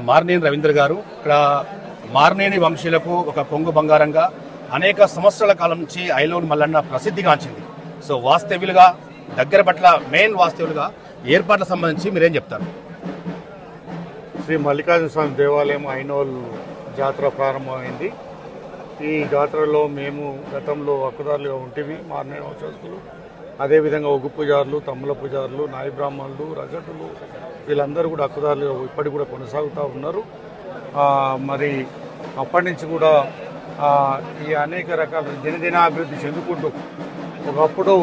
మార్నేని రవీంద్ర గారు ఇక్కడ మార్నేని వంశీయులకు ఒక కొంగు బంగారంగా అనేక సంవత్సరాల కాలం నుంచి ఐలోన్ మల్లన్న ప్రసిద్ధిగాంచింది. సో వాస్తవ్యులుగా దగ్గర పట్ల మెయిన్ వాస్తవ్యులుగా ఏర్పాట్ల సంబంధించి మీరేం చెప్తారు? శ్రీ మల్లికార్జున స్వామి దేవాలయం ఐనోల్ జాతర ప్రారంభమైంది. ఈ జాతరలో మేము గతంలో హక్కుదారులుగా ఉంటేవి మార్నేని వంశస్థులు, అదేవిధంగా ఒగ్గు పూజారులు, తమ్ముల పూజారులు, నాయ బ్రాహ్మణులు, రజటులు వీళ్ళందరూ కూడా హక్కుదారులుగా ఇప్పటికి కూడా కొనసాగుతూ ఉన్నారు. మరి అప్పటి నుంచి కూడా ఈ అనేక రకాల దినదినాభివృద్ధి చెందుకుంటూ ఒకప్పుడు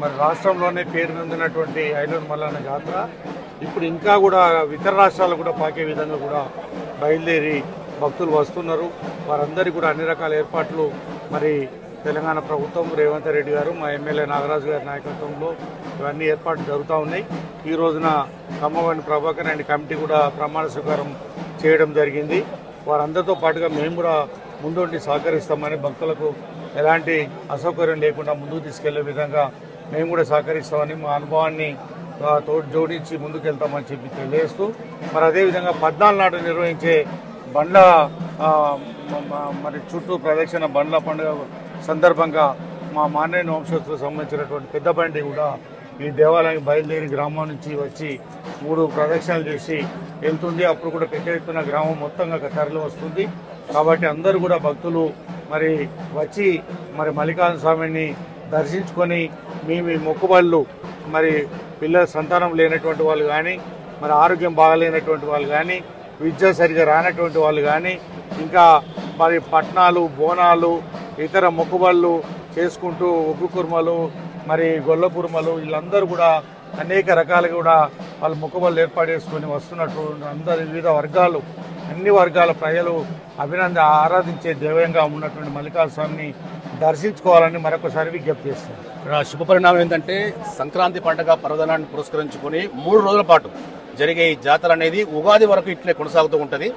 మరి రాష్ట్రంలోనే పేరు పొందినటువంటి ఐలోన్ మల్లన్న జాతర ఇప్పుడు ఇంకా కూడా ఇతర రాష్ట్రాలు కూడా పాకే విధంగా కూడా బయలుదేరి భక్తులు వస్తున్నారు. వారందరికీ కూడా అన్ని రకాల ఏర్పాట్లు మరి తెలంగాణ ప్రభుత్వం రేవంత్ రెడ్డి గారు, మా ఎమ్మెల్యే నాగరాజు గారి నాయకత్వంలో ఇవన్నీ ఏర్పాట్లు జరుగుతూ ఉన్నాయి. ఈ రోజున కమ్మవాణి ప్రభాకర్ అండ్ కమిటీ కూడా ప్రమాణ స్వీకారం చేయడం జరిగింది. వారందరితో పాటుగా మేము కూడా ముందుండి సహకరిస్తామని, భక్తులకు ఎలాంటి అసౌకర్యం లేకుండా ముందుకు తీసుకెళ్లే విధంగా మేము కూడా సహకరిస్తామని, మా అనుభవాన్ని జోడించి ముందుకెళ్తామని చెప్పి తెలియజేస్తూ, మరి అదేవిధంగా 14 నాడు నిర్వహించే బండ్ల మరి చుట్టూ ప్రదక్షిణ బండ్ల పండుగ సందర్భంగా మా మార్నేని వంశస్థులకు సంబంధించినటువంటి పెద్ద బండి కూడా ఈ దేవాలయం బయలుదేరి గ్రామం నుంచి వచ్చి 3 ప్రదక్షిణలు చేసి వెళ్తుంది. అప్పుడు కూడా పెద్ద ఎత్తున గ్రామం మొత్తంగా తరలి వస్తుంది. కాబట్టి అందరూ కూడా భక్తులు మరి వచ్చి మరి మల్లికార్జున స్వామిని దర్శించుకొని మీ మొక్కుబళ్ళు, మరి పిల్లల సంతానం లేనటువంటి వాళ్ళు కానీ, మరి ఆరోగ్యం బాగలేనటువంటి వాళ్ళు కానీ, విద్య సరిగా రానటువంటి వాళ్ళు కానీ, ఇంకా మరి పట్నాలు, బోనాలు, ఇతర మొక్కుబళ్ళు చేసుకుంటూ ఒగ్గు కుర్మలు, మరి గొల్ల కుర్మలు వీళ్ళందరూ కూడా అనేక రకాలుగా కూడా వాళ్ళు మొక్కుబళ్ళు ఏర్పాటు చేసుకొని వస్తున్నట్టు అందరు వివిధ వర్గాలు, అన్ని వర్గాల ప్రజలు ఆరాధించే దైవంగా ఉన్నటువంటి మల్లికార్జున స్వామిని దర్శించుకోవాలని మరొకసారి విజ్ఞప్తి చేస్తున్నారు. ఇక్కడ శుభ పరిణామం ఏంటంటే సంక్రాంతి పండుగ పర్వదినాన్ని పురస్కరించుకొని 3 రోజుల పాటు జరిగే ఈ జాతర అనేది ఉగాది వరకు ఇట్లే కొనసాగుతూ ఉంటుంది.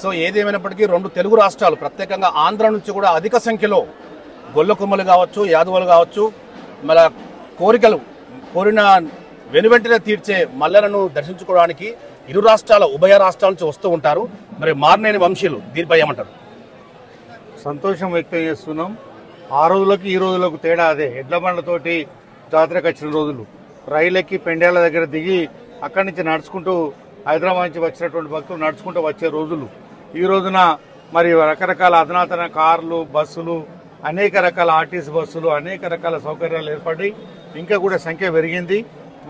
సో ఏదేమైనప్పటికీ 2 తెలుగు రాష్ట్రాలు, ప్రత్యేకంగా ఆంధ్ర నుంచి కూడా అధిక సంఖ్యలో గొల్ల కుమ్మలు కావచ్చు, యాదవులు కావచ్చు, మన కోరిన వెనువెంటనే తీర్చే మల్లలను దర్శించుకోవడానికి ఇరు రాష్ట్రాల, ఉభయ రాష్ట్రాల నుంచి వస్తూ ఉంటారు. మరి మార్నేని వంశీయులు దీనిపై ఏమంటారు? సంతోషం వ్యక్తం చేస్తున్నాం. ఆ రోజులకు ఈ రోజులకు తేడా అదే. ఎడ్ల బండ్లతోటి జాతరకు వచ్చిన రోజులు, రైలెక్కి పెండ్యాల దగ్గర దిగి అక్కడి నుంచి నడుచుకుంటూ హైదరాబాద్ నుంచి వచ్చినటువంటి భక్తులు నడుచుకుంటూ వచ్చే రోజులు. ఈ రోజున మరి రకరకాల అధునాతన కార్లు, బస్సులు, అనేక రకాల ఆర్టీసీ బస్సులు, అనేక రకాల సౌకర్యాలు ఏర్పడి ఇంకా కూడా సంఖ్య పెరిగింది.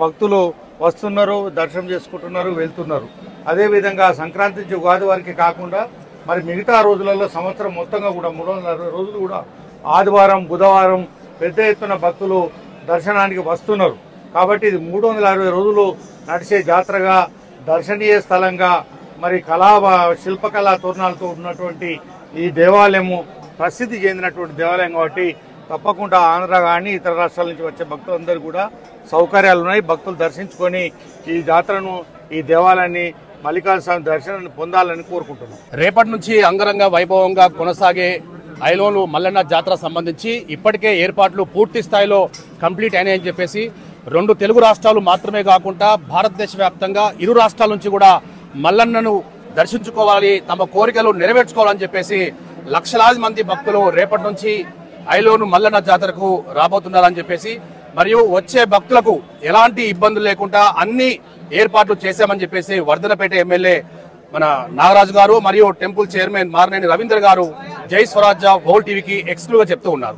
భక్తులు వస్తున్నారు, దర్శనం చేసుకుంటున్నారు, వెళ్తున్నారు. అదేవిధంగా సంక్రాంతి నుంచి ఉగాది వరకు కాకుండా మరి మిగతా రోజులలో సంవత్సరం మొత్తంగా కూడా 360 రోజులు కూడా ఆదివారం, బుధవారం పెద్ద ఎత్తున భక్తులు దర్శనానికి వస్తున్నారు. కాబట్టి ఇది 360 రోజులు నడిచే జాతరగా, దర్శనీయ స్థలంగా, మరి శిల్పకళా తోరణాలతో ఉన్నటువంటి ఈ దేవాలయము ప్రసిద్ధి చెందినటువంటి దేవాలయం కాబట్టి తప్పకుండా ఆంధ్ర కానీ ఇతర రాష్ట్రాల నుంచి వచ్చే భక్తులందరూ కూడా సౌకర్యాలు ఉన్నాయి. భక్తులు దర్శించుకొని ఈ జాతరను, ఈ దేవాలయాన్ని, మల్లికార్జున స్వామి దర్శనాన్ని పొందాలని కోరుకుంటున్నాం. రేపటి నుంచి అంగరంగ వైభవంగా కొనసాగే ఐలోను మల్లన్న జాతర సంబంధించి ఇప్పటికే ఏర్పాట్లు పూర్తి స్థాయిలో కంప్లీట్ అయినాయని చెప్పేసి 2 తెలుగు రాష్ట్రాలు మాత్రమే కాకుండా భారతదేశ వ్యాప్తంగా ఇరు రాష్ట్రాల నుంచి కూడా మల్లన్నను దర్శించుకోవాలి, తమ కోరికలు నెరవేర్చుకోవాలని చెప్పేసి లక్షలాది మంది భక్తులు రేపటి నుంచి ఐలోను మల్లన్న జాతరకు రాబోతున్నారని చెప్పేసి, మరియు వచ్చే భక్తులకు ఎలాంటి ఇబ్బందులు లేకుండా అన్ని ఏర్పాట్లు చేశామని చెప్పేసి వర్ధనపేట ఎమ్మెల్యే మన నాగరాజు గారు మరియు టెంపుల్ చైర్మన్ మార్నేని రవీంద్ర గారు జై స్వరాజ్య వరల్డ్ టీవీకి ఎక్స్క్లూజివ్గా చెప్తూ ఉన్నారు.